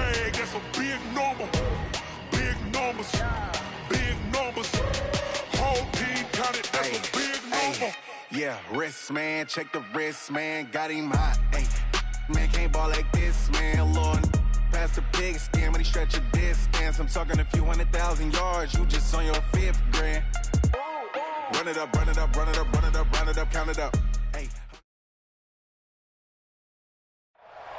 bag, that's a big number. Big numbers, big numbers. Whole team counted, that's a big number. Yeah, wrist, man, check the wrist, man. Got him hot, ayy. Man, can't ball like this, man. Lord, past the big skin when he stretch a distance. I'm talking a few 100,000 yards. You just on your 5th grand. Run it up, run it up, run it up, run it up, run it up, count it up. Hey.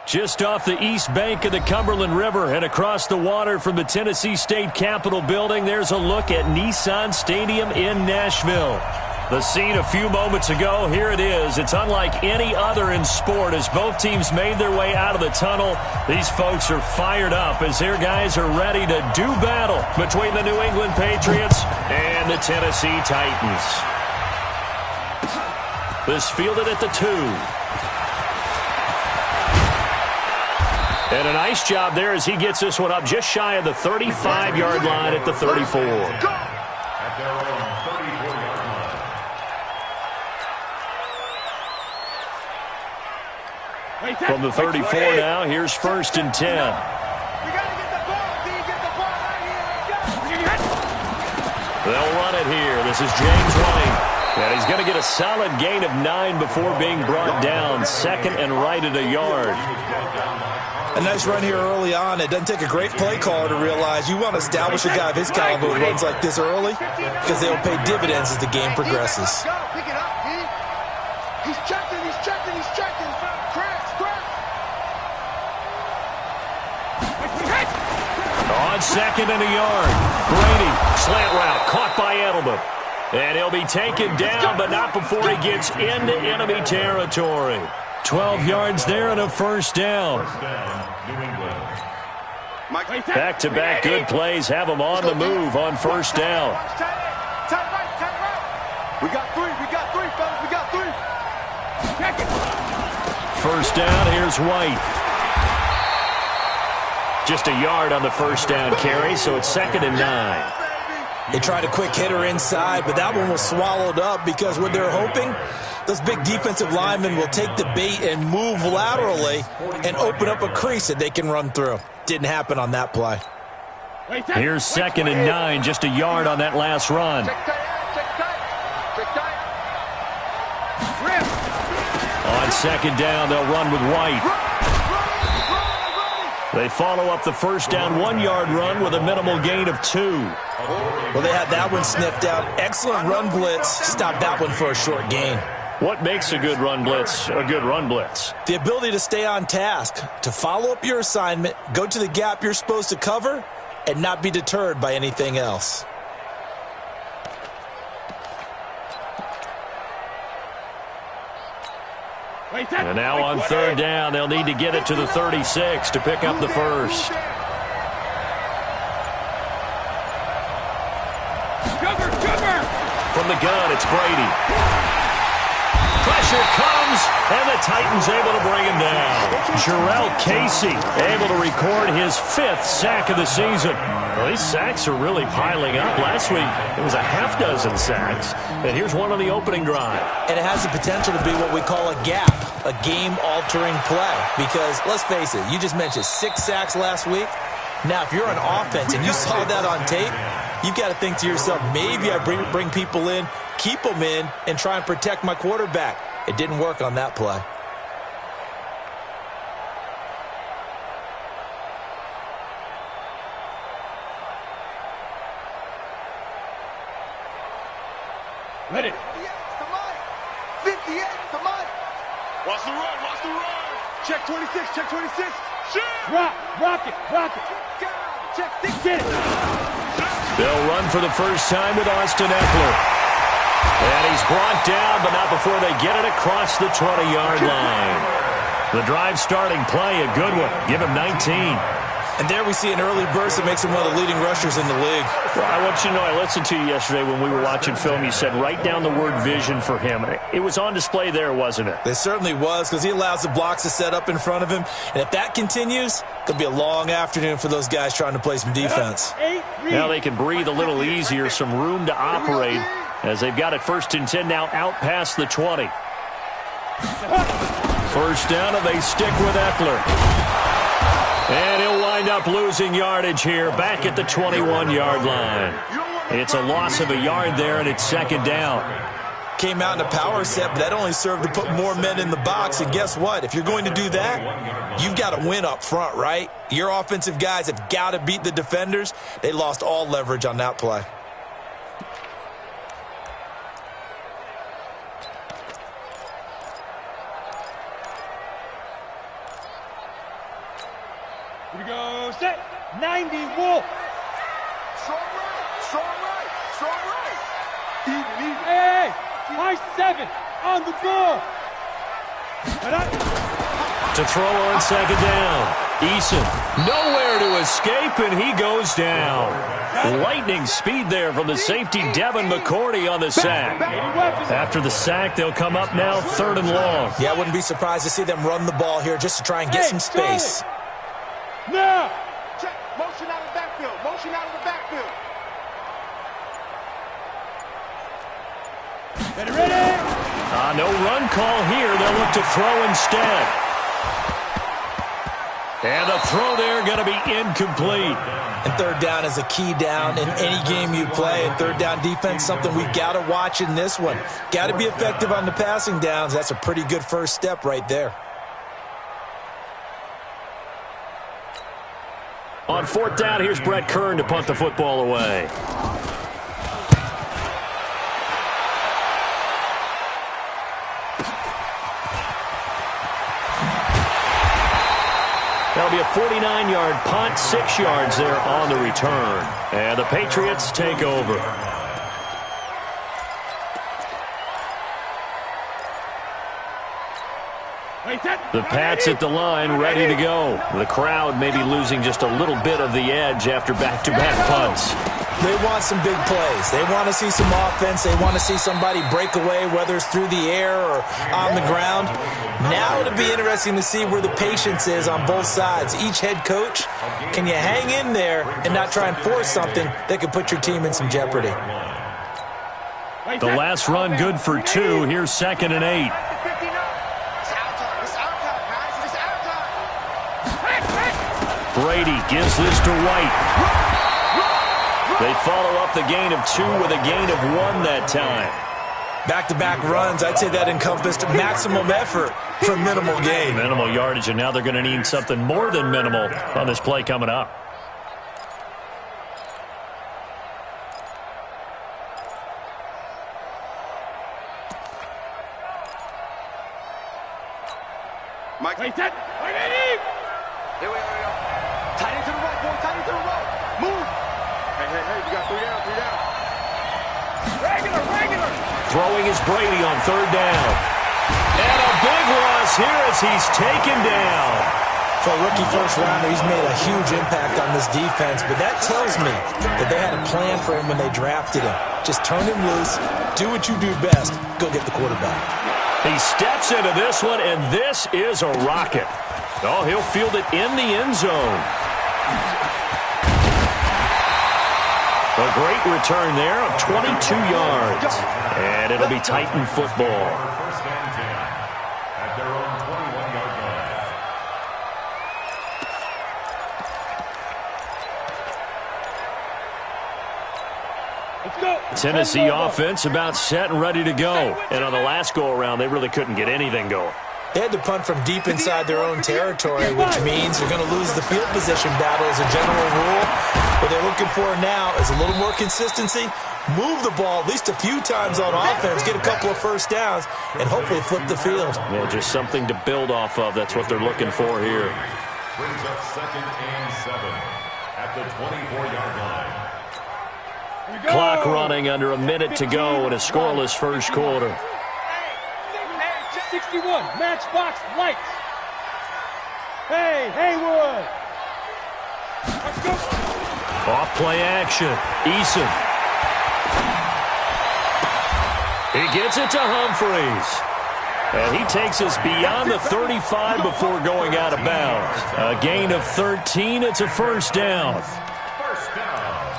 Just off the east bank of the Cumberland River and across the water from the Tennessee State Capitol building, there's a look at Nissan Stadium in Nashville. The scene a few moments ago, here it is. It's unlike any other in sport as both teams made their way out of the tunnel. These folks are fired up as their guys are ready to do battle between the New England Patriots and the Tennessee Titans. This fielded at the 2. And a nice job there as he gets this one up just shy of the 35-yard line at the 34. From the 34 now, here's 1st and 10. They'll run it here. This is James White. And he's going to get a solid gain of 9 before being brought down. 2nd and right at a yard. A nice run here early on. It doesn't take a great play caller to realize you want to establish a guy of his caliber who runs like this early because they'll pay dividends as the game progresses. Pick it up, D. He's checking, he's checking, he's checking. On 2nd and a yard. Brady, slant route, caught by Edelman. And he'll be taken down, but not before he gets into enemy territory. 12 yards there and a 1st down. Back-to-back good plays have him on the move on 1st down. We got 3, fellas, we got 3. 1st down, here's White. Just a yard on the 1st down carry, so it's 2nd and 9. They tried a quick hitter inside, but that one was swallowed up because what they're hoping, those big defensive linemen will take the bait and move laterally and open up a crease that they can run through. Didn't happen on that play. Here's 2nd and 9, just a yard on that last run. On 2nd down, they'll run with White. They follow up the 1st down 1-yard run with a minimal gain of 2. Well, they had that one sniffed out. Excellent run blitz. Stopped that one for a short gain. What makes a good run blitz a good run blitz? The ability to stay on task, to follow up your assignment, go to the gap you're supposed to cover, and not be deterred by anything else. And now on 3rd down, they'll need to get it to the 36 to pick up the 1st. From the gun, it's Brady. Pressure comes, and the Titans able to bring him down. Jarrell Casey able to record his 5th sack of the season. Well, these sacks are really piling up. Last week, it was a half-dozen sacks. And here's one on the opening drive. And it has the potential to be what we call a gap, a game-altering play. Because, let's face it, you just mentioned 6 sacks last week. Now, if you're on offense and you saw that on tape, you've got to think to yourself, maybe I bring people in, keep them in, and try and protect my quarterback. It didn't work on that play. Ready. 58, come on. Watch the run, watch the run. Check 26, check 26. Shoot. Rock it. Check 6, get it. They'll run for the first time with Austin Eckler. And he's brought down, but not before they get it across the 20-yard line. The drive starting play, a good one. Give him 19. And there we see an early burst that makes him one of the leading rushers in the league. Well, I want you to know, I listened to you yesterday when we were watching film. You said write down the word vision for him. It was on display there, wasn't it? It certainly was, because he allows the blocks to set up in front of him. And if that continues, it'll be a long afternoon for those guys trying to play some defense. Now they can breathe a little easier, some room to operate as they've got it 1st and 10 now out past the 20. First down, and they stick with Eckler. And he'll wind up up losing yardage here, back at the 21-yard line. It's a loss of a yard there, and it's second down. Came out in a power set, but that only served to put more men in the box. And guess what? If you're going to do that, you've got to win up front, right? Your offensive guys have got to beat the defenders. They lost all leverage on that play. Here we go, set, 90, Wolf. Strong right, strong right. Even. Hey, high 7, on the ball. To throw on second down. Eason, nowhere to escape, and he goes down. Lightning speed there from the safety, Devin McCourty, on the sack. After the sack, they'll come up now, 3rd and long. Yeah, I wouldn't be surprised to see them run the ball here just to try and get some space. Now. Check, motion out of the backfield, motion out of the backfield. Ready? No run call here. They'll look to throw instead. And the throw there going to be incomplete. And third down is a key down in any game you play. And third down defense, something we've got to watch in this one. Got to be effective on the passing downs. That's a pretty good first step right there. On 4th down, here's Brett Kern to punt the football away. That'll be a 49-yard punt, 6 yards there on the return. And the Patriots take over. The Pats at the line, ready to go. The crowd may be losing just a little bit of the edge after back-to-back punts. They want some big plays. They want to see some offense. They want to see somebody break away, whether it's through the air or on the ground. Now it'll be interesting to see where the patience is on both sides. Each head coach, can you hang in there and not try and force something that could put your team in some jeopardy? The last run good for 2. Here's 2nd and 8. Brady gives this to White. They follow up the gain of 2 with a gain of 1 that time. Back-to-back runs, I'd say that encompassed maximum effort for minimal gain. Minimal yardage, and now they're going to need something more than minimal on this play coming up. Mike. Wait, set. Here we go. Tight into the right, boy. Tight into the right. Move. Hey, we got 3 down. Regular. Throwing is Brady on 3rd down. And a big loss here as he's taken down. For a rookie first rounder, he's made a huge impact on this defense, but that tells me that they had a plan for him when they drafted him. Just turn him loose, do what you do best, go get the quarterback. He steps into this one, and this is a rocket. Oh, he'll field it in the end zone. A great return there of 22 yards. And it'll be Titan football. First and 10 at their own 21-yard line. Let's go. Tennessee offense about set and ready to go. And on the last go-around, they really couldn't get anything going. They had to punt from deep inside their own territory, which means they're going to lose the field position battle as a general rule. What they're looking for now is a little more consistency, move the ball at least a few times on offense, get a couple of first downs, and hopefully flip the field. Yeah, just something to build off of. That's what they're looking for here. Brings up 2nd and 7 at the 24-yard line. Clock running under a minute to go in a scoreless first quarter. 61, matchbox lights. Hey, Haywood. Let's go. Off play action. Eason. He gets it to Humphreys. And he takes us beyond the 35 before going out of bounds. A gain of 13. It's a first down. First down.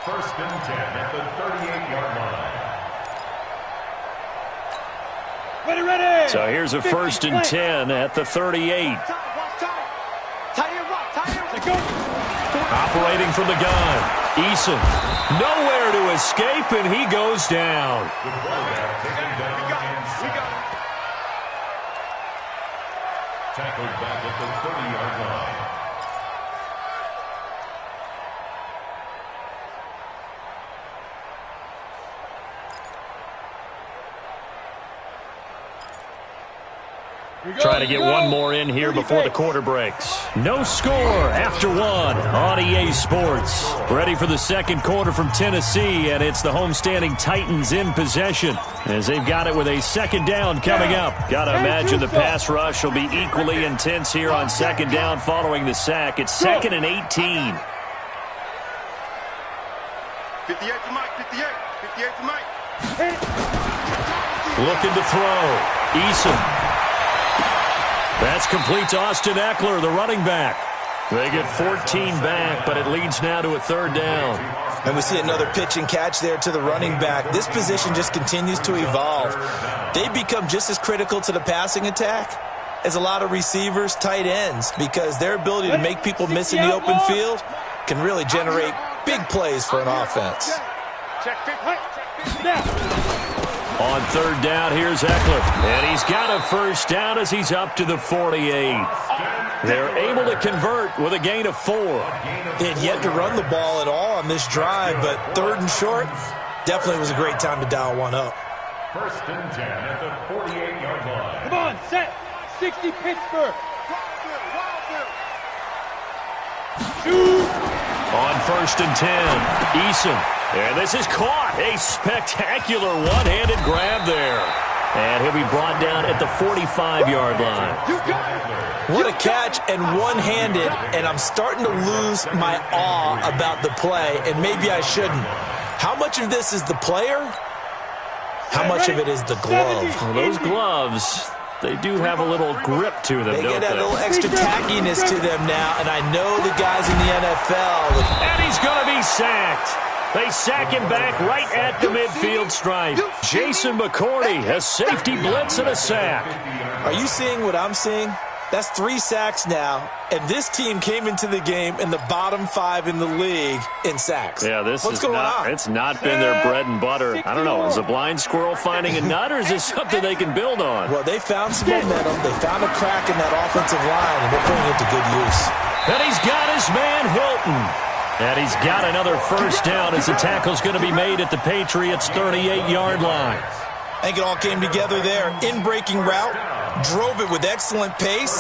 1st and 10 at the 38-yard line. Ready. So here's a 1st and 10 at the 38. Operating from the gun. Eason. Nowhere to escape, and he goes down. The quarterback taken down inside. Tackled back at the 30-yard line. Trying to get one more in here before the quarter breaks. No score after one on EA Sports. Ready for the second quarter from Tennessee, and it's the homestanding Titans in possession as they've got it with a second down coming up. Got to imagine the pass rush will be equally intense here on second down following the sack. It's 2nd and 18. 58 to Mike, 58. 58 to Mike. Looking to throw. Eason. That's complete to Austin Eckler, the running back. They get 14 back, but it leads now to a third down. And we see another pitch and catch there to the running back. This position just continues to evolve. They become just as critical to the passing attack as a lot of receivers, tight ends, because their ability to make people miss in the open field can really generate big plays for an offense. On third down, here's Eckler. And he's got a first down as he's up to the 48. They're able to convert with a gain of 4. They had yet to run the ball at all on this drive, but third and short definitely was a great time to dial one up. 1st and 10 at the 48-yard line. Come on, set. 60 Pittsburgh. Shoot. On 1st and 10, Eason. And this is caught. A spectacular one-handed grab there. And he'll be brought down at the 45-yard line. What a catch, and one-handed, and I'm starting to lose my awe about the play, and maybe I shouldn't. How much of this is the player? How much of it is the glove? Well, those gloves, they do have a little grip to them, They don't get that they? little extra tackiness to them now, and I know the guys in the NFL. And he's going to be sacked. They sack him back right at the midfield stripe. Jason McCourty, a safety blitz and a sack. Are you seeing what I'm seeing? That's 3 sacks now, and this team came into the game in the bottom 5 in the league in sacks. Yeah, What's going on? It's not been their bread and butter. I don't know, is a blind squirrel finding a nut, or is this something they can build on? Well, they found some momentum. They found a crack in that offensive line, and they're putting it to good use. And he's got his man Hilton. And he's got another first down as the tackle's going to be made at the Patriots' 38-yard line. I think it all came together there. In-breaking route, drove it with excellent pace.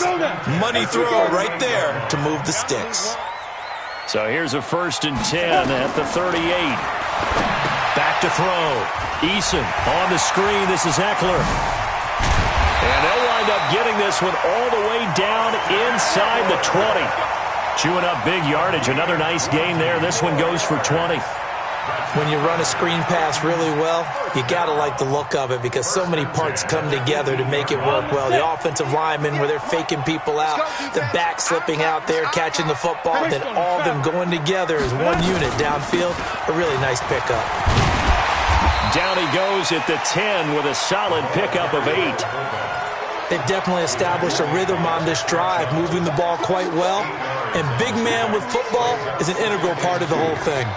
Money throw right there to move the sticks. So here's a 1st and 10 at the 38. Back to throw. Eason on the screen. This is Eckler. And they'll wind up getting this one all the way down inside the 20. Chewing up big yardage. Another nice gain there. This one goes for 20. When you run a screen pass really well, you got to like the look of it because so many parts come together to make it work well. The offensive linemen where they're faking people out, the back slipping out there, catching the football, then all of them going together as one unit downfield. A really nice pickup. Down he goes at the 10 with a solid pickup of 8. They've definitely established a rhythm on this drive, moving the ball quite well. And big man with football is an integral part of the whole thing.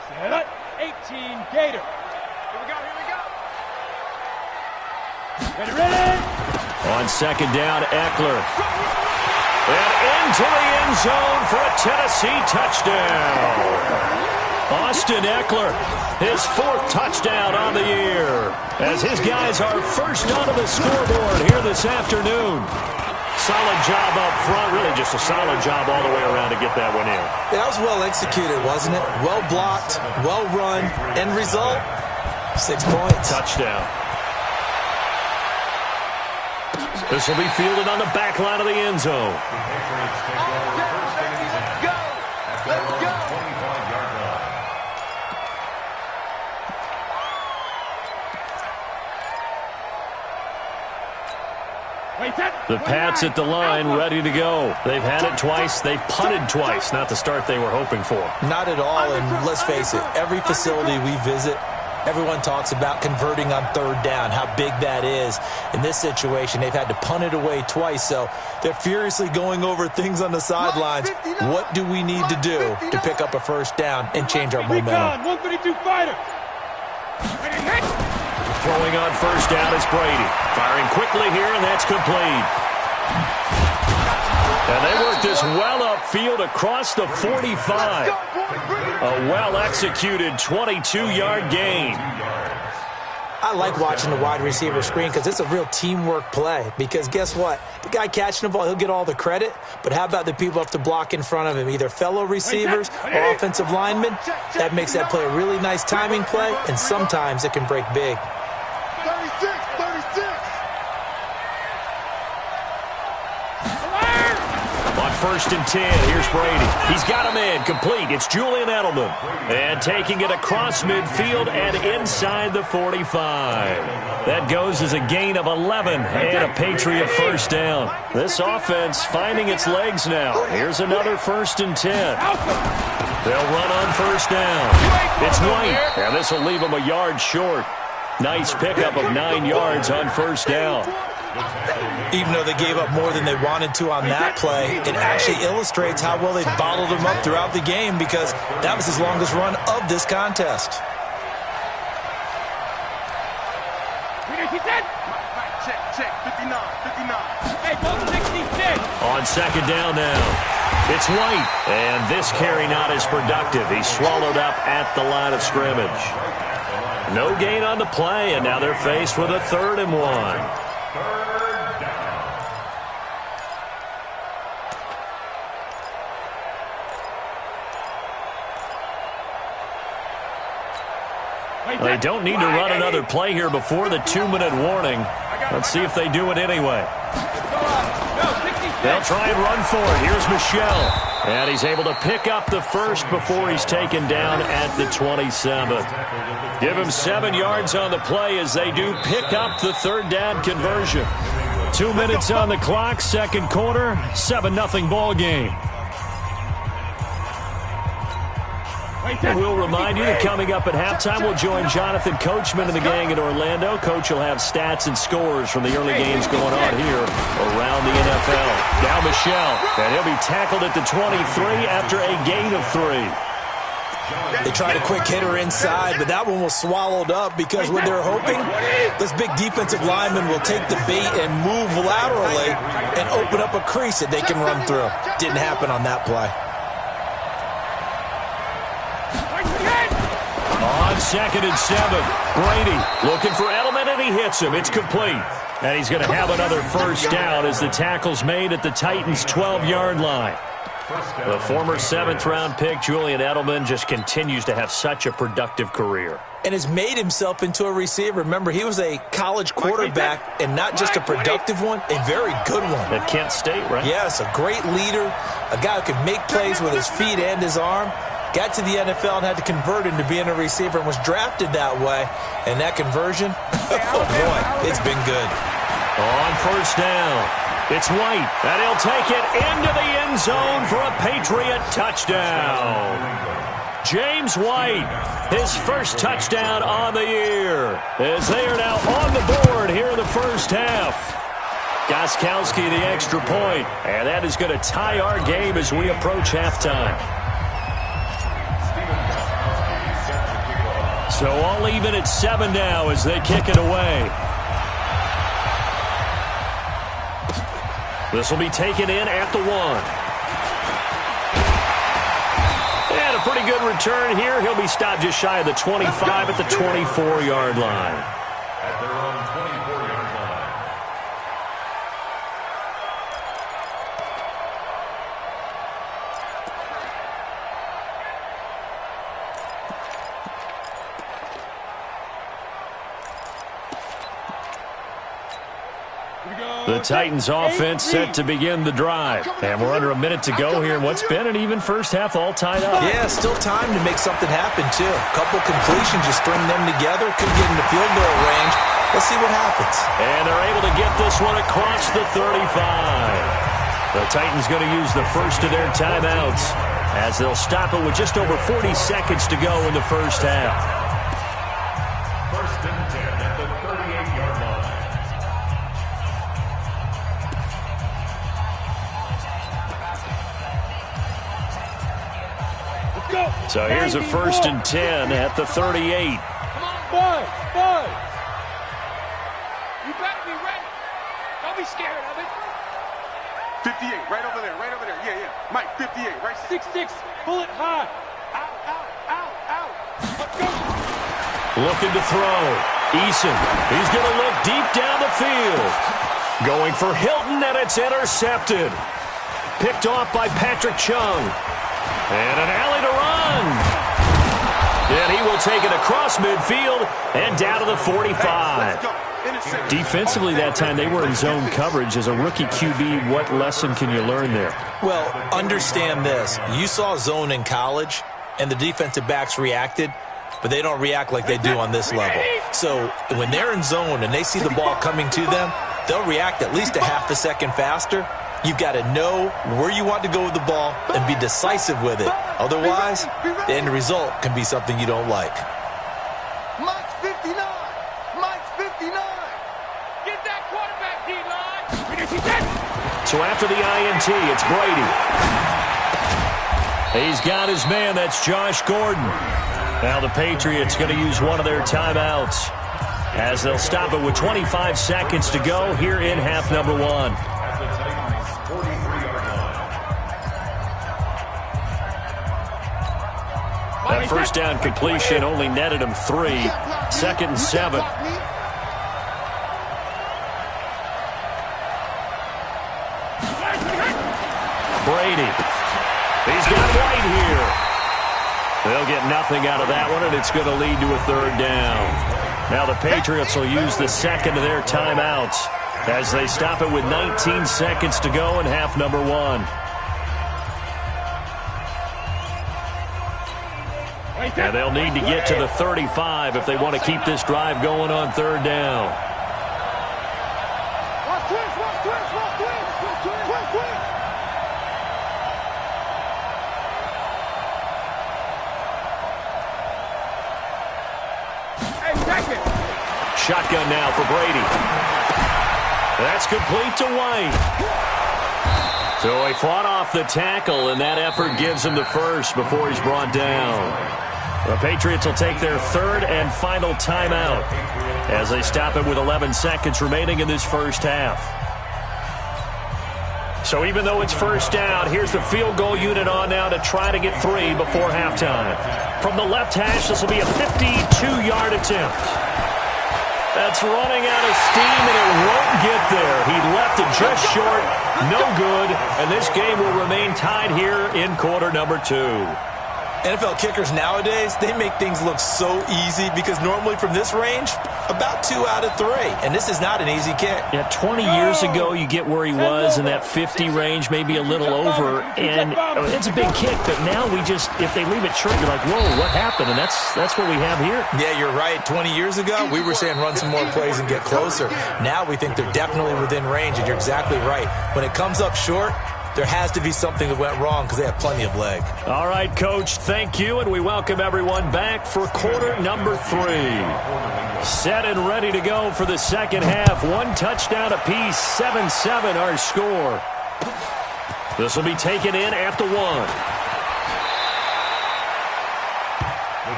Set up. 18 Gator. Here we go, here we go. Ready, ready. On second down, Eckler. And into the end zone for a Tennessee touchdown. Austin Eckler, his 4th touchdown on the year, as his guys are first onto the scoreboard here this afternoon. Solid job up front, really just a solid job all the way around to get that one in. That was well executed, wasn't it? Well blocked, well run, end result, 6 points. Touchdown. This will be fielded on the back line of the end zone. The Pats at the line, ready to go. They've had it twice. They've punted twice. Not the start they were hoping for. Not at all, and let's face it, every facility we visit, everyone talks about converting on third down, how big that is. In this situation, they've had to punt it away twice, so they're furiously going over things on the sidelines. What do we need to do to pick up a first down and change our momentum? 132 fighter. Throwing on first down is Brady. Firing quickly here, and that's complete. And they work this well upfield across the 45. A well-executed 22-yard gain. I like watching the wide receiver screen because it's a real teamwork play. Because guess what? The guy catching the ball, he'll get all the credit. But how about the people up to block in front of him? Either fellow receivers or offensive linemen. That makes that play a really nice timing play, and sometimes it can break big. 36. On first and 10, here's Brady. He's got a man complete. It's Julian Edelman. And taking it across midfield and inside the 45. That goes as a gain of 11 and a Patriot first down. This offense finding its legs now. Here's another first and 10. They'll run on first down. It's White. And this will leave him a yard short. Nice pickup of 9 yards on first down. Even though they gave up more than they wanted to on that play, it actually illustrates how well they bottled him up throughout the game because that was his longest run of this contest. Check. 59. On second down now. It's White. And this carry not as productive. He's swallowed up at the line of scrimmage. No gain on the play, and now they're faced with a 3rd and 1. They don't need to run another play here before the 2-minute warning. Let's see if they do it anyway. They'll try and run for it. Here's Michel. And he's able to pick up the first before he's taken down at the 27. Give him 7 yards on the play as they do pick up the 3rd down conversion. 2 minutes on the clock, second quarter, 7-0 ball game. And we'll remind you that coming up at halftime, we'll join Jonathan Coachman and the gang in Orlando. Coach will have stats and scores from the early games going on here around the NFL. Now Michel, and he'll be tackled at the 23 after a gain of 3. They tried a quick hitter inside, but that one was swallowed up because what they're hoping, this big defensive lineman will take the bait and move laterally and open up a crease that they can run through. Didn't happen on that play. On second and 7, Brady looking for Edelman, and he hits him. It's complete. And he's going to have another first down as the tackle's made at the Titans' 12-yard line. The former 7th-round pick, Julian Edelman, just continues to have such a productive career. And has made himself into a receiver. Remember, he was a college quarterback, and not just a productive one, a very good one. At Kent State, right? Yes, a great leader, a guy who could make plays with his feet and his arm. Got to the NFL and had to convert into being a receiver and was drafted that way. And that conversion, oh boy, it's been good. On first down, it's White, and he'll take it into the end zone for a Patriot touchdown. James White, his first touchdown on the year, as they are now on the board here in the first half. Gostkowski the extra point, and that is going to tie our game as we approach halftime. So all even at 7 now as they kick it away. This will be taken in at the 1. And a pretty good return here. He'll be stopped just shy of the 25 at the 24-yard line. At their own 24-yard line. The Titans offense set to begin the drive. And we're under a minute to go here in what's been an even first half all tied up. Yeah, still time to make something happen, too. A couple completions, just string them together. Couldn't get into field goal range. Let's see what happens. And they're able to get this one across the 35. The Titans going to use the first of their timeouts as they'll stop it with just over 40 seconds to go in the first half. First and 10 at the 38-yard line. Let's go. So here's a first and 10 at the 38. Come on, boy. You better be ready. Don't be scared of it. 58, right over there. Yeah. Mike, 58, right? 6'6", pull it high. Out. Let's go. Looking to throw. Eason. He's going to look deep down the field. Going for Hilton, and it's intercepted. Picked off by Patrick Chung. And an alley to run. And he will take it across midfield and down to the 45. Defensively that time, they were in zone coverage. As a rookie QB, what lesson can you learn there? Well, understand this. You saw zone in college, and the defensive backs reacted, but they don't react like they do on this level. So when they're in zone and they see the ball coming to them, they'll react at least a half a second faster. You've got to know where you want to go with the ball and be decisive with it. Otherwise, the end result can be something you don't like. Mike's 59. Get that quarterback, D-line. So after the INT, it's Brady. He's got his man. That's Josh Gordon. Now the Patriots going to use one of their timeouts as they'll stop it with 25 seconds to go here in half number one. That first down completion only netted him 3. Second and 7. Brady. He's got White here. They'll get nothing out of that one, and it's going to lead to a third down. Now the Patriots will use the second of their timeouts as they stop it with 19 seconds to go in half number one. And they'll need to get to the 35 if they want to keep this drive going on third down. Shotgun now for Brady. That's complete to White. So he fought off the tackle, and that effort gives him the first before he's brought down. The Patriots will take their third and final timeout as they stop it with 11 seconds remaining in this first half. So even though it's first down, here's the field goal unit on now to try to get 3 before halftime. From the left hash, this will be a 52-yard attempt. That's running out of steam, and it won't get there. He left it just short, no good, and this game will remain tied here in quarter number 2. NFL kickers nowadays, they make things look so easy because normally from this range, about 2 out of 3. And this is not an easy kick. Yeah, 20 years ago, you get where he was in that 50 range, maybe a little over. And it's a big kick, but now we just, if they leave it short, you're like, whoa, what happened? And that's what we have here. Yeah, you're right. 20 years ago, we were saying run some more plays and get closer. Now we think they're definitely within range, and you're exactly right. When it comes up short, there has to be something that went wrong because they have plenty of leg. All right, Coach, thank you, and we welcome everyone back for quarter number 3. Set and ready to go for the second half. 1 touchdown apiece, 7-7 our score. This will be taken in at the 1. The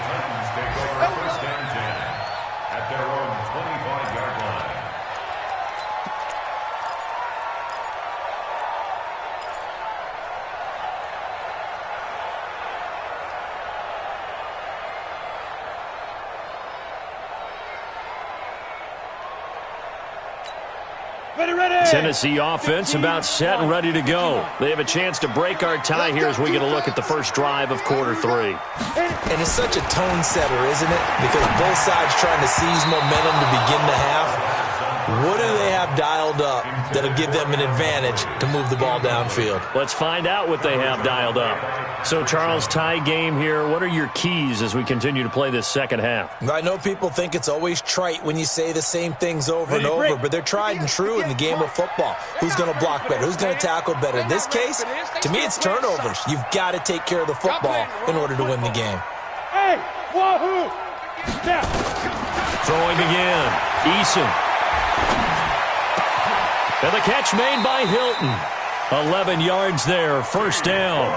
Titans take over first and 10 at their own 25-yard line. Tennessee offense about set and ready to go. They have a chance to break our tie here as we get a look at the first drive of quarter 3. And it's such a tone setter, isn't it? Because both sides trying to seize momentum to begin the half. What do they have dialed up that'll give them an advantage to move the ball downfield? Let's find out what they have dialed up. So, Charles, tie game here. What are your keys as we continue to play this second half? I know people think it's always trite when you say the same things over and over, but they're tried and true in the game of football. Who's going to block better? Who's going to tackle better? In this case, to me, it's turnovers. You've got to take care of the football in order to win the game. Hey, wahoo! Step. Throwing again. Eason. And the catch made by Hilton. 11 yards there, first down.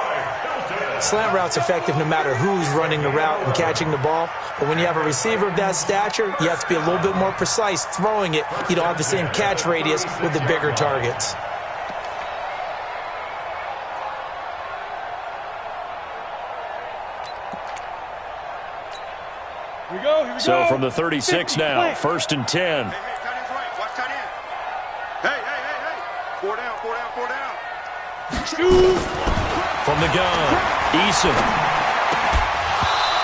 Slant route's effective no matter who's running the route and catching the ball. But when you have a receiver of that stature, you have to be a little bit more precise throwing it. You don't have the same catch radius with the bigger targets. Here we go. So from the 36 now, first and 10. Hey, tight end's right. Watch tight end. Hey. 4 down. Shoot. From the gun, Eason.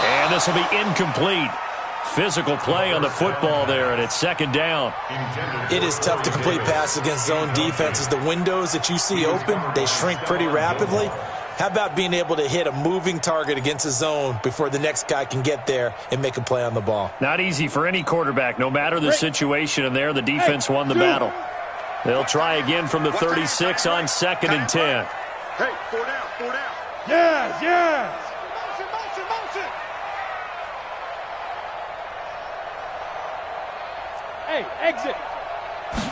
And this will be incomplete. Physical play on the football there, and it's second down. It is tough to complete passes against zone defenses. The windows that you see open, they shrink pretty rapidly. How about being able to hit a moving target against a zone before the next guy can get there and make a play on the ball? Not easy for any quarterback, no matter the situation, and there the defense won the battle. They'll try again from the 36 on second and 10. Hey, 4 down. Yes. Motion. Hey, exit.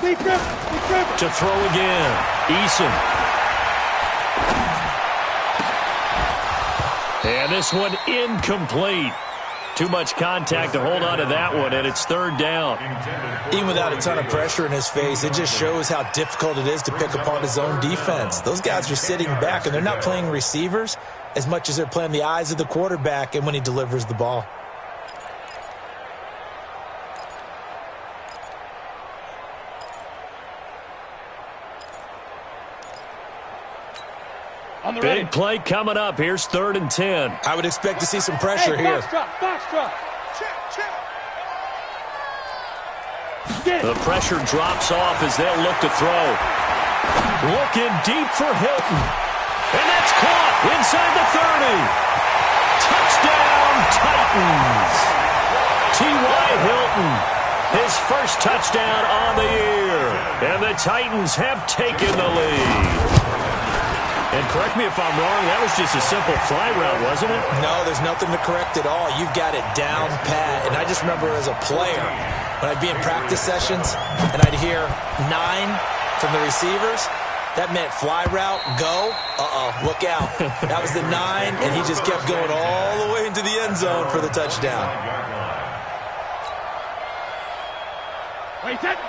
Be driven. To throw again, Eason. And this one incomplete. Too much contact to hold on to that one, and it's third down. Even without a ton of pressure in his face, it just shows how difficult it is to pick apart his own defense. Those guys are sitting back, and they're not playing receivers as much as they're playing the eyes of the quarterback and when he delivers the ball. Big play coming up. Here's third and 10. I would expect to see some pressure here. Box drop. Check. The pressure drops off as they'll look to throw. Looking deep for Hilton. And that's caught inside the 30. Touchdown, Titans. T.Y. Hilton, his first touchdown on the year. And the Titans have taken the lead. And correct me if I'm wrong, that was just a simple fly route, wasn't it? No, there's nothing to correct at all. You've got it down pat. And I just remember as a player, when I'd be in practice sessions and I'd hear 9 from the receivers, that meant fly route, go, look out. That was the 9, and he just kept going all the way into the end zone for the touchdown.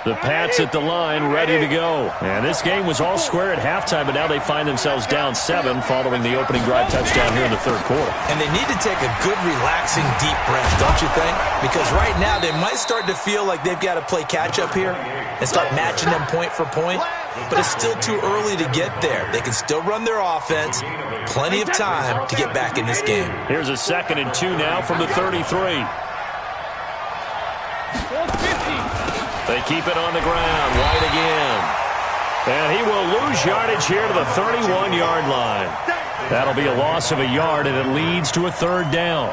The Pats at the line, ready to go. And this game was all square at halftime, but now they find themselves down 7 following the opening drive touchdown here in the third quarter. And they need to take a good, relaxing, deep breath, don't you think? Because right now they might start to feel like they've got to play catch-up here and start matching them point for point. But it's still too early to get there. They can still run their offense. Plenty of time to get back in this game. Here's a 2nd and 2 now from the 33. They keep it on the ground. White again. And he will lose yardage here to the 31-yard line. That'll be a loss of a yard, and it leads to a third down.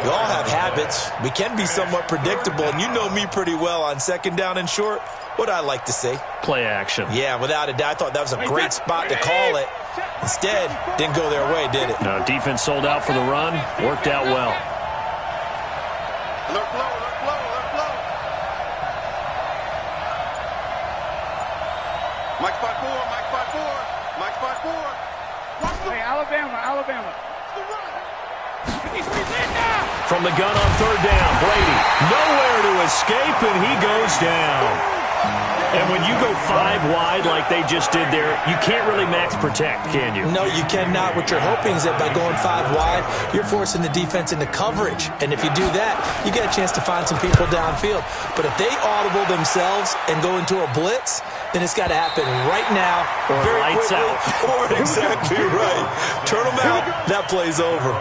We all have habits. We can be somewhat predictable, and you know me pretty well on second down and short. What I like to say? Play action. Yeah, without a doubt. I thought that was a great spot to call it. Instead, didn't go their way, did it? No, defense sold out for the run. Worked out well. Alert flow. Mike spot 4. Hey, Alabama. From the gun on third down, Brady nowhere to escape, and he goes down. And when you go 5 wide like they just did there, you can't really max protect, can you? No, you cannot. What you're hoping is that by going 5 wide, you're forcing the defense into coverage. And if you do that, you get a chance to find some people downfield. But if they audible themselves and go into a blitz, then it's got to happen right now, or very lights quickly, out. Or exactly right. Turn them out. That play's over.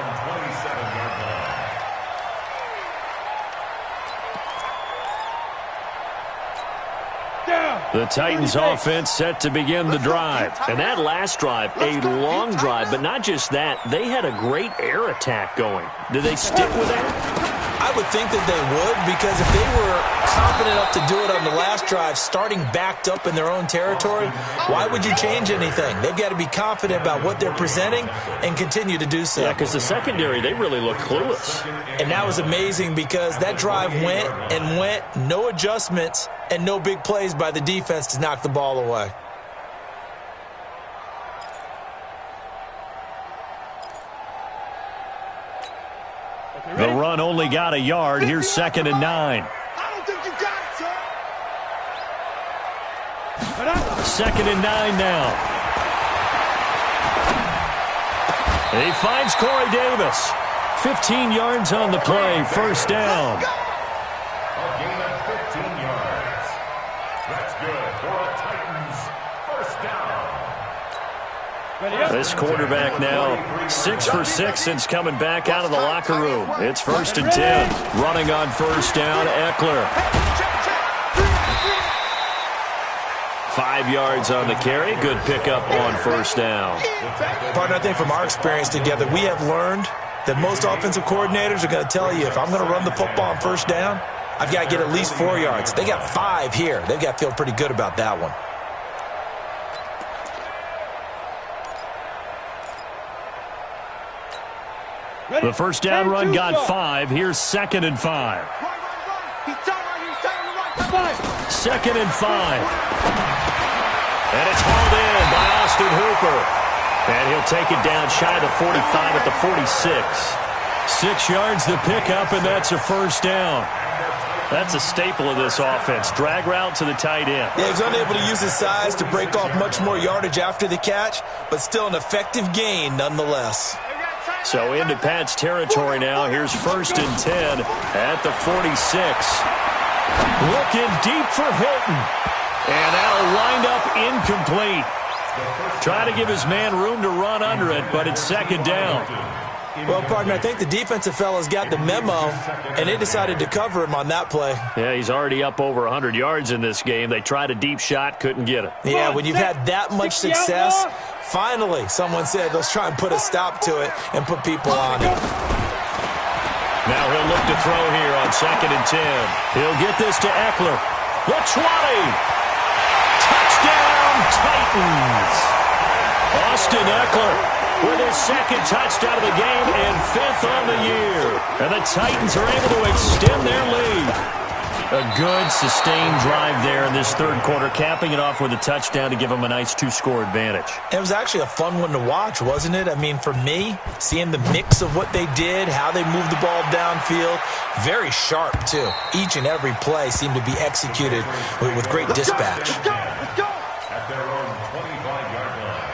The Titans offense set to begin the drive. And that last drive, a long drive, but not just that. They had a great air attack going. Do they stick with that? I would think that they would, because if they were confident enough to do it on the last drive, starting backed up in their own territory, why would you change anything? They've got to be confident about what they're presenting and continue to do so. Yeah, because the secondary, they really looked clueless. And that was amazing because that drive went and went, no adjustments, and no big plays by the defense to knock the ball away. The run only got a yard. Here's 2nd and 9. I don't think you got it, sir. 2nd and 9 now. He finds Corey Davis. 15 yards on the play. First down. A gain of 15 yards. That's good for a Titans first down. This quarterback now 6 for 6 since coming back out of the locker room. It's 1st and 10. Running on first down, Eckler. 5 yards on the carry. Good pickup on first down. Partner, I think from our experience together, we have learned that most offensive coordinators are going to tell you, if I'm going to run the football on first down, I've got to get at least 4 yards. They got 5 here. They've got to feel pretty good about that one. The first down run got 5. Here's 2nd and 5. He's tight right here. He's tight on the right. 2nd and 5. And it's hauled in by Austin Hooper. And he'll take it down shy of the 45 at the 46. 6 yards the pickup, and that's a first down. That's a staple of this offense. Drag route to the tight end. Yeah, he's unable to use his size to break off much more yardage after the catch, but still an effective gain nonetheless. So into Pat's territory now. Here's 1st and 10 at the 46. Looking deep for Hilton. And that'll wind up incomplete. Trying to give his man room to run under it, but it's 2nd down. Well, partner, I think the defensive fellas got the memo, and they decided to cover him on that play. Yeah, he's already up over 100 yards in this game. They tried a deep shot, couldn't get it. Yeah, when you've had that much success, finally someone said, let's try and put a stop to it and put people on it. Now he'll look to throw here on 2nd and 10. He'll get this to Eckler. The 20. Touchdown, Titans. Austin Eckler with his 2nd touchdown of the game and 5th on the year. And the Titans are able to extend their lead. A good, sustained drive there in this 3rd quarter, capping it off with a touchdown to give them a nice 2-score advantage. It was actually a fun one to watch, wasn't it? I mean, for me, seeing the mix of what they did, how they moved the ball downfield, very sharp, too. Each and every play seemed to be executed with great dispatch. Let's go. At their own 25-yard line.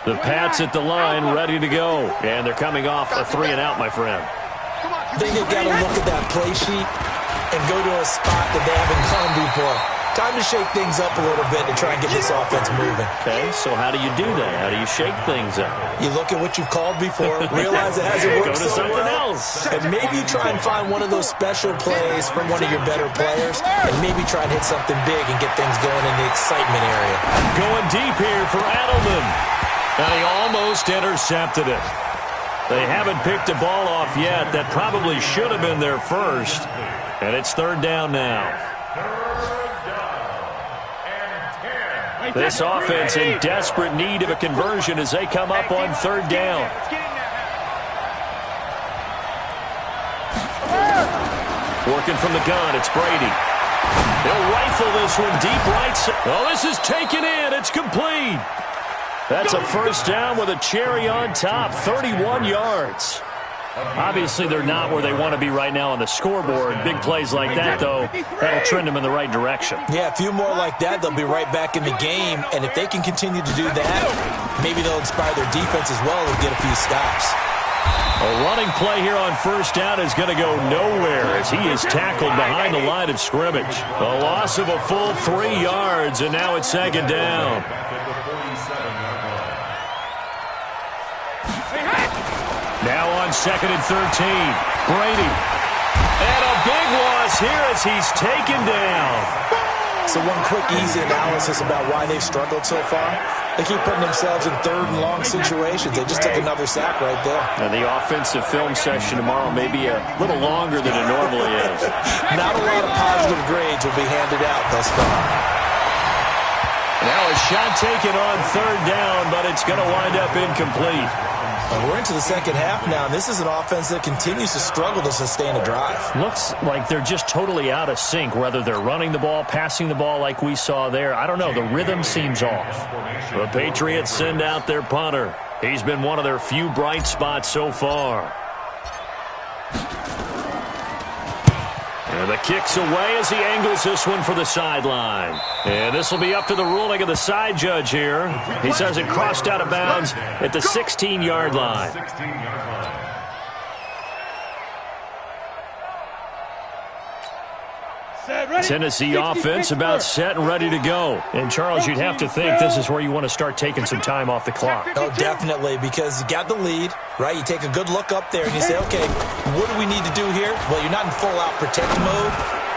The Pats at the line, ready to go. And they're coming off a 3-and-out, my friend. I think they've got to look at that play sheet and go to a spot that they haven't gone before. Time to shake things up a little bit to try and get this offense moving. Okay, so how do you do that? How do you shake things up? You look at what you've called before, realize it hasn't worked Go to so something well, else. and maybe try and find one of those special plays from one of your better players, and maybe try and hit something big and get things going in the excitement area. Going deep here for Adelman. And he almost intercepted it. They haven't picked a ball off yet. That probably should have been their first. And it's 3rd down now. This offense in desperate need of a conversion as they come up on 3rd down. Working from the gun, it's Brady. They'll rifle this one deep right side. Oh, this is taken in. It's complete. That's a first down with a cherry on top, 31 yards. Obviously, they're not where they want to be right now on the scoreboard. Big plays like that, though, that'll trend them in the right direction. Yeah, a few more like that, they'll be right back in the game. And if they can continue to do that, maybe they'll inspire their defense as well and get a few stops. A running play here on first down is going to go nowhere as he is tackled behind the line of scrimmage. A loss of a full 3 yards, and now it's 2nd down. Now on 2nd and 13, Brady. And a big loss miss here as he's taken down. So one quick, easy analysis about why they've struggled so far. They keep putting themselves in third and long situations. They just took another sack right there. And the offensive film session tomorrow may be a little longer than it normally is. Not a lot of positive grades will be handed out thus far. Now a shot taken on third down, but it's going to wind up incomplete. We're into the second half now, and this is an offense that continues to struggle to sustain a drive. Looks like they're just totally out of sync, whether they're running the ball, passing the ball like we saw there. I don't know. The rhythm seems off. The Patriots send out their punter. He's been one of their few bright spots so far. And the kick's away as he angles this one for the sideline. And this will be up to the ruling of the side judge here. He says it crossed out of bounds at the 16-yard line. Tennessee offense about set and ready to go. And, Charles, you'd have to think this is where you want to start taking some time off the clock. Oh, definitely, because you got the lead, right? You take a good look up there and you say, okay, what do we need to do here? Well, you're not in full-out protect mode.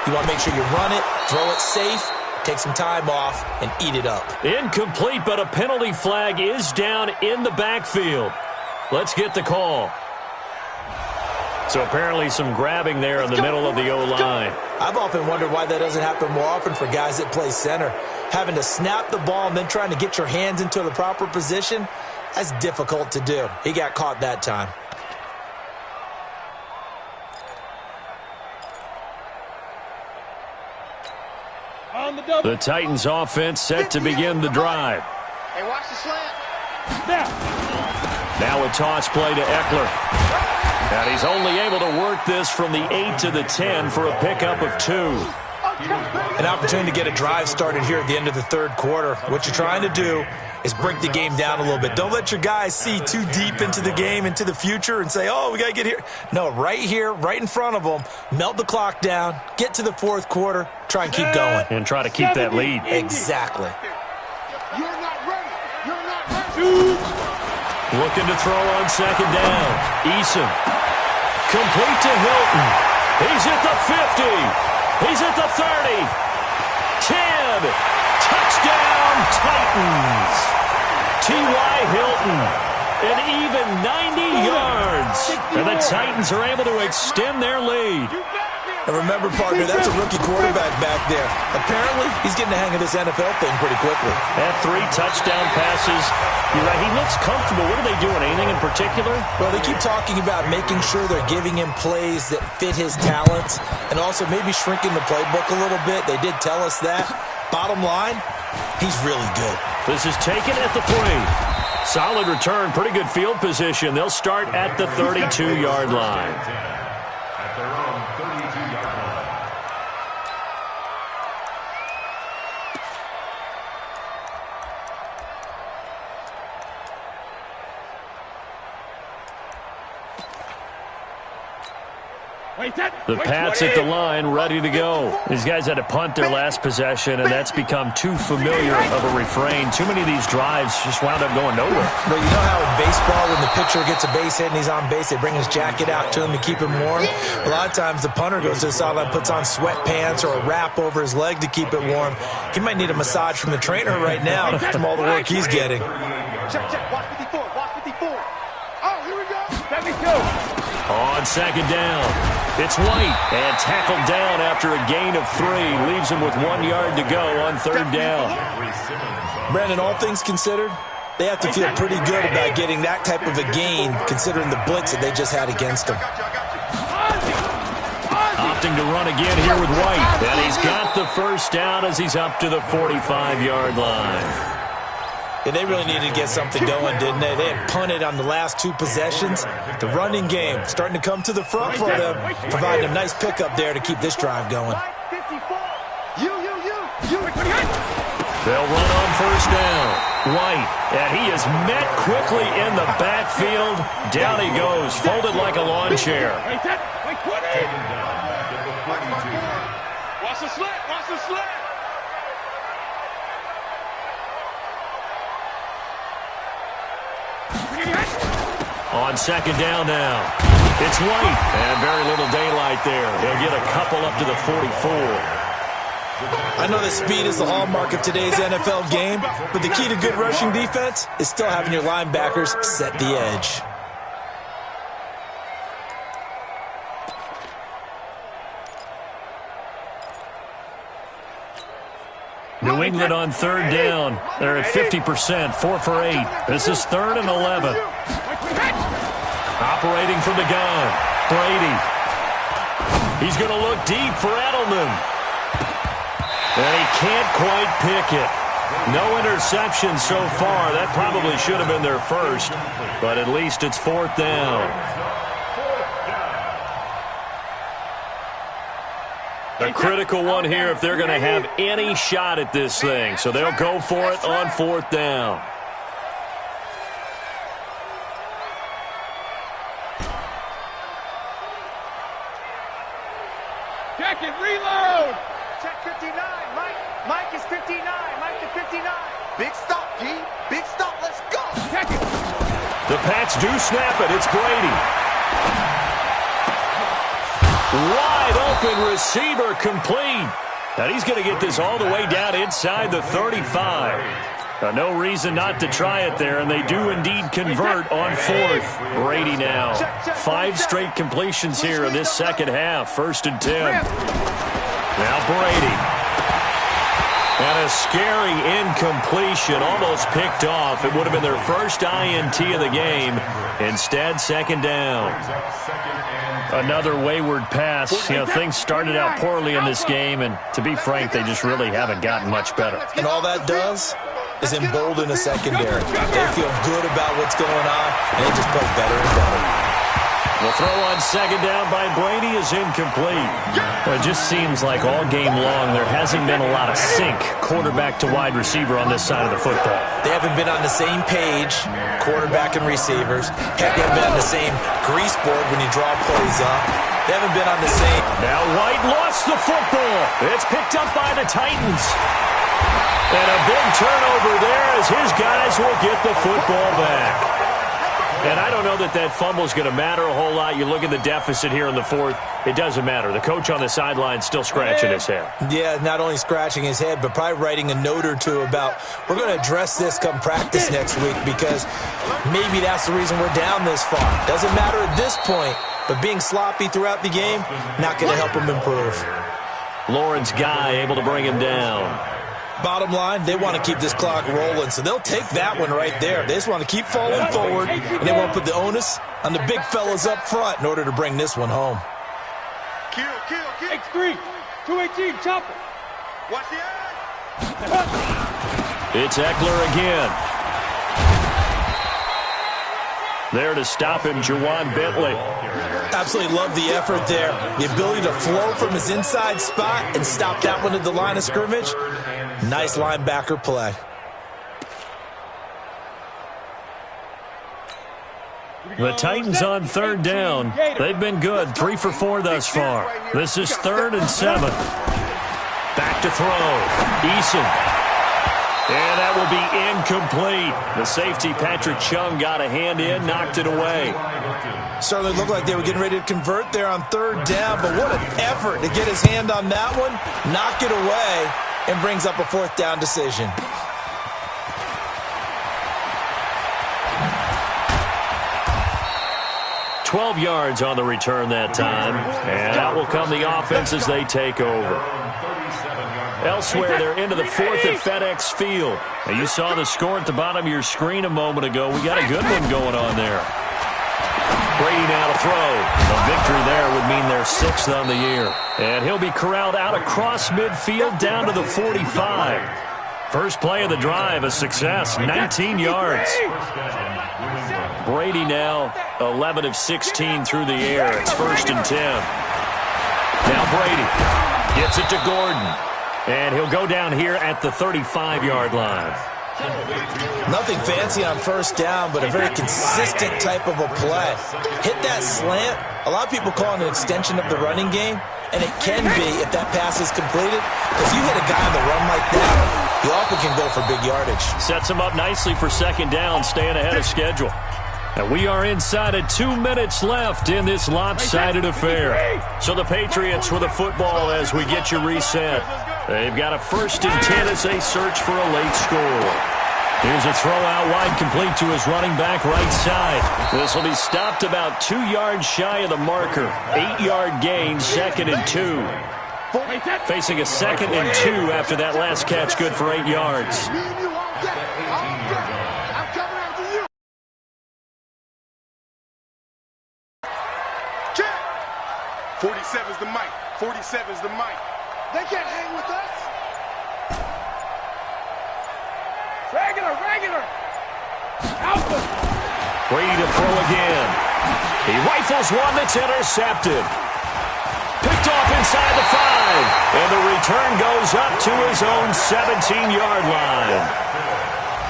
You want to make sure you run it, throw it safe, take some time off, and eat it up. Incomplete, but a penalty flag is down in the backfield. Let's get the call. So apparently some grabbing there in the middle of the O-line. I've often wondered why that doesn't happen more often for guys that play center. Having to snap the ball and then trying to get your hands into the proper position, that's difficult to do. He got caught that time. The Titans offense set to begin the drive. Hey, watch the slant. Now a toss play to Eckler. And he's only able to work this from the 8 to the 10 for a pickup of 2. An opportunity to get a drive started here at the end of the third quarter. What you're trying to do is break the game down a little bit. Don't let your guys see too deep into the game, into the future, and say, oh, we got to get here. No, right here, right in front of them, melt the clock down, get to the fourth quarter, try and keep going. And try to keep that lead. Exactly. You're not ready. You're not ready. Looking to throw on second down. Eason. Complete to Hilton. He's at the 50. He's at the 30. 10. Touchdown, Titans. T.Y. Hilton. An even 90 yards. And the Titans are able to extend their lead. And remember, partner, that's a rookie quarterback back there. Apparently, he's getting the hang of this NFL thing pretty quickly. At 3 touchdown passes. You're right, he looks comfortable. What are they doing? Anything in particular? Well, they keep talking about making sure they're giving him plays that fit his talents and also maybe shrinking the playbook a little bit. They did tell us that. Bottom line, he's really good. This is taken at the 3. Solid return, pretty good field position. They'll start at the 32-yard line. At their own 32-yard line. The Pats at the line, ready to go. These guys had to punt their last possession, and that's become too familiar of a refrain. Too many of these drives just wound up going nowhere. But you know how in baseball, when the pitcher gets a base hit and he's on base, they bring his jacket out to him to keep him warm? A lot of times the punter goes to the sideline, puts on sweatpants or a wrap over his leg to keep it warm. He might need a massage from the trainer right now from all the work he's getting. Check, check. Watch 54. Watch 54. Oh, here we go. Let me go. On second down, it's White, and tackled down after a gain of 3. Leaves him with 1 yard to go on third down. Brandon, all things considered, they have to feel pretty good about getting that type of a gain considering the blitz that they just had against them. Opting to run again here with White, and he's got the first down as he's up to the 45-yard line. Yeah, they really needed to get something going, didn't they? They had punted on the last 2 possessions. The running game starting to come to the front for them, providing a nice pickup there to keep this drive going. They'll run on first down. White, and he is met quickly in the backfield. Down he goes, folded like a lawn chair. Watch the slant. Watch the slant. On On second down now. It's White, and very little daylight there. He'll get a couple up to the 44. I know that speed is the hallmark of today's NFL game, but the key to good rushing defense is still having your linebackers set the edge. New England on third down. They're at 50%, 4 for 8. This is 3rd and 11. Operating from the gun, Brady. He's going to look deep for Edelman. And he can't quite pick it. No interception so far. That probably should have been their first, but at least it's 4th down. A critical one here if they're going to have any shot at this thing. So they'll go for it on 4th down. Check it, reload! Check 59, Mike. Mike is 59. Mike is 59. Big stop, G. Big stop. Let's go. Check it. The Pats do snap it. It's Brady. Wide open receiver complete. And he's going to get this all the way down inside the 35. No reason not to try it there, and they do indeed convert on 4th. Brady now. 5 straight completions here in this second half. 1st and 10. Now Brady. And a scary incompletion, almost picked off. It would have been their first INT of the game. Instead, 2nd down. Another wayward pass. Things started out poorly in this game, and to be frank, they just really haven't gotten much better. And all that does is embolden a secondary. They feel good about what's going on, and they just play better and better. The throw on 2nd down by Brady is incomplete. Well, it just seems like all game long there hasn't been a lot of sync quarterback to wide receiver on this side of the football. They haven't been on the same page, quarterback and receivers. Heck, they haven't been on the same grease board when you draw plays up. They haven't been on the same. Now White lost the football. It's picked up by the Titans. And a big turnover there as his guys will get the football back. And I don't know that that fumble is going to matter a whole lot. You look at the deficit here in the 4th. It doesn't matter. The coach on the sideline still scratching his head. Yeah, not only scratching his head, but probably writing a note or two about, we're going to address this come practice next week, because maybe that's the reason we're down this far. Doesn't matter at this point, but being sloppy throughout the game, not going to help him improve. Lawrence Guy able to bring him down. Bottom line, they want to keep this clock rolling, so they'll take that one right there. They just want to keep falling forward, and they want to put the onus on the big fellas up front in order to bring this one home. Kill. X3, 218, chop it. Watch the eye. It's Eckler again. There to stop him, Juwan Bentley. Absolutely love the effort there. The ability to flow from his inside spot and stop that one at the line of scrimmage. Nice linebacker play. The Titans on 3rd down. They've been good. 3 for 4 thus far. This is 3rd and 7. Back to throw. Eason. And that will be incomplete. The safety, Patrick Chung, got a hand in, knocked it away. Certainly looked like they were getting ready to convert there on 3rd down, but what an effort to get his hand on that one, knock it away, and brings up a 4th down decision. $12 yards on the return that time, and out will come the offense as they take over. Elsewhere, they're into the 4th at FedEx Field. Now, you saw the score at the bottom of your screen a moment ago. We got a good one going on there. Brady now to throw. A victory there would mean they're 6th on the year. And he'll be corralled out across midfield down to the 45. First play of the drive, a success, 19 yards. Brady now 11 of 16 through the air. It's 1st and 10. Now Brady gets it to Gordon. And he'll go down here at the 35-yard line. Nothing fancy on 1st down, but a very consistent type of a play. Hit that slant. A lot of people call it an extension of the running game, and it can be if that pass is completed. If you hit a guy on the run like that, he often can go for big yardage. Sets him up nicely for 2nd down, staying ahead of schedule. And we are inside of 2 minutes left in this lopsided affair. So the Patriots with the football as we get you reset. They've got a 1st and 10 as they search for a late score. Here's a throw out wide, complete to his running back right side. This will be stopped about 2 yards shy of the marker. 8-yard gain, 2nd and 2. Facing a 2nd and 2 after that last catch, good for 8 yards. 47's the mic. 47's the mic. They can't hang with us. Regular. Alpha. Brady to throw again. He rifles one that's intercepted. Picked off inside the 5. And the return goes up to his own 17-yard line.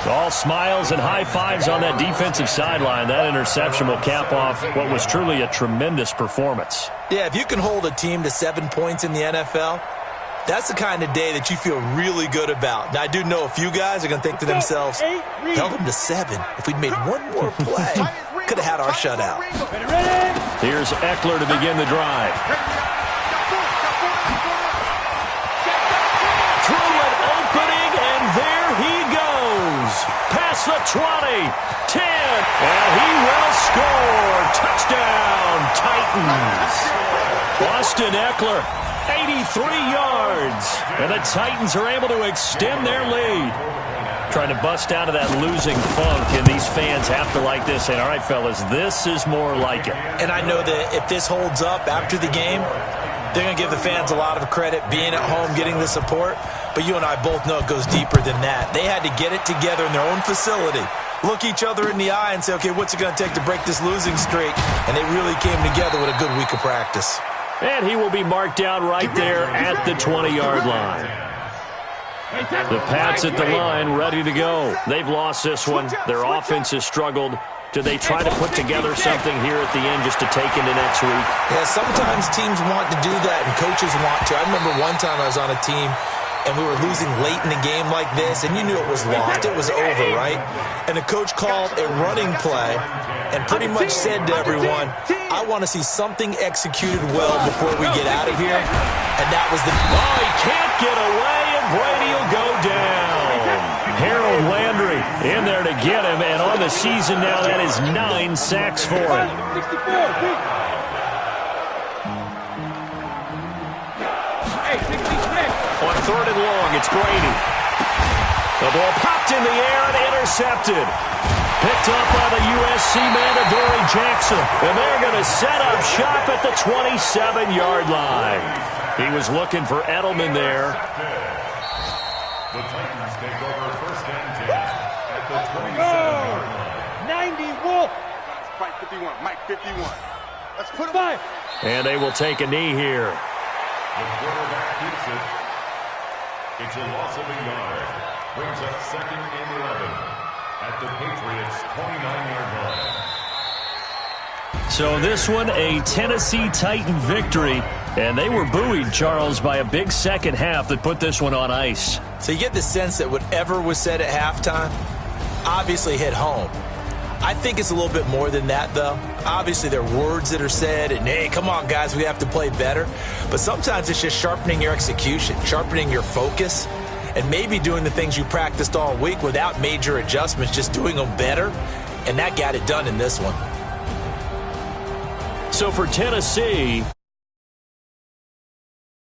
All smiles and high fives on that defensive sideline. That interception will cap off what was truly a tremendous performance. Yeah, if you can hold a team to 7 points in the NFL, that's the kind of day that you feel really good about. Now, I do know a few guys are going to think to themselves, held them to 7. If we'd made one more play, could have had our shutout. Here's Eckler to begin the drive. Through an opening, and there he goes. Past the 20, 10, and he will score. Touchdown, Titans. Austin Eckler, 83 yards. And the Titans are able to extend their lead. Trying to bust out of that losing funk, and these fans have to like this. And all right, fellas, this is more like it. And I know that if this holds up after the game, they're going to give the fans a lot of credit being at home, getting the support. But you and I both know it goes deeper than that. They had to get it together in their own facility, look each other in the eye and say, okay, what's it going to take to break this losing streak? And they really came together with a good week of practice. And he will be marked down right there at the 20-yard line. The Pats at the line, ready to go. They've lost this one. Their offense has struggled. Do they try to put together something here at the end just to take into next week? Yeah, sometimes teams want to do that, and coaches want to. I remember one time I was on a team, and we were losing late in the game like this, and you knew it was lost. It was over, right? And the coach called a running play and pretty much said to everyone, I want to see something executed well before we get out of here. And that was the... Oh, he can't get away, and Brady will go down. Harold Landry in there to get him, and on the season now, that is 9 sacks for him. On 3rd and long, it's Brady. The ball popped in the air and intercepted. Picked up by the USC man, Adoree Jackson. And they're going to set up shop at the 27-yard line. He was looking for Edelman there. The Titans take over 1st and 10 at the 27-yard line. 90 Wolf. Mike 51. Mike 51. Let's put him on. And they will take a knee here. The quarterback keeps it. It's a loss of a yard. Brings up 2nd and 11 at the Patriots' 29-yard line. So this one, a Tennessee Titan victory. And they were buoyed, Charles, by a big second half that put this one on ice. So you get the sense that whatever was said at halftime obviously hit home. I think it's a little bit more than that, though. Obviously, there are words that are said, and, hey, come on, guys, we have to play better. But sometimes it's just sharpening your execution, sharpening your focus, and maybe doing the things you practiced all week without major adjustments, just doing them better. And that got it done in this one. So for Tennessee...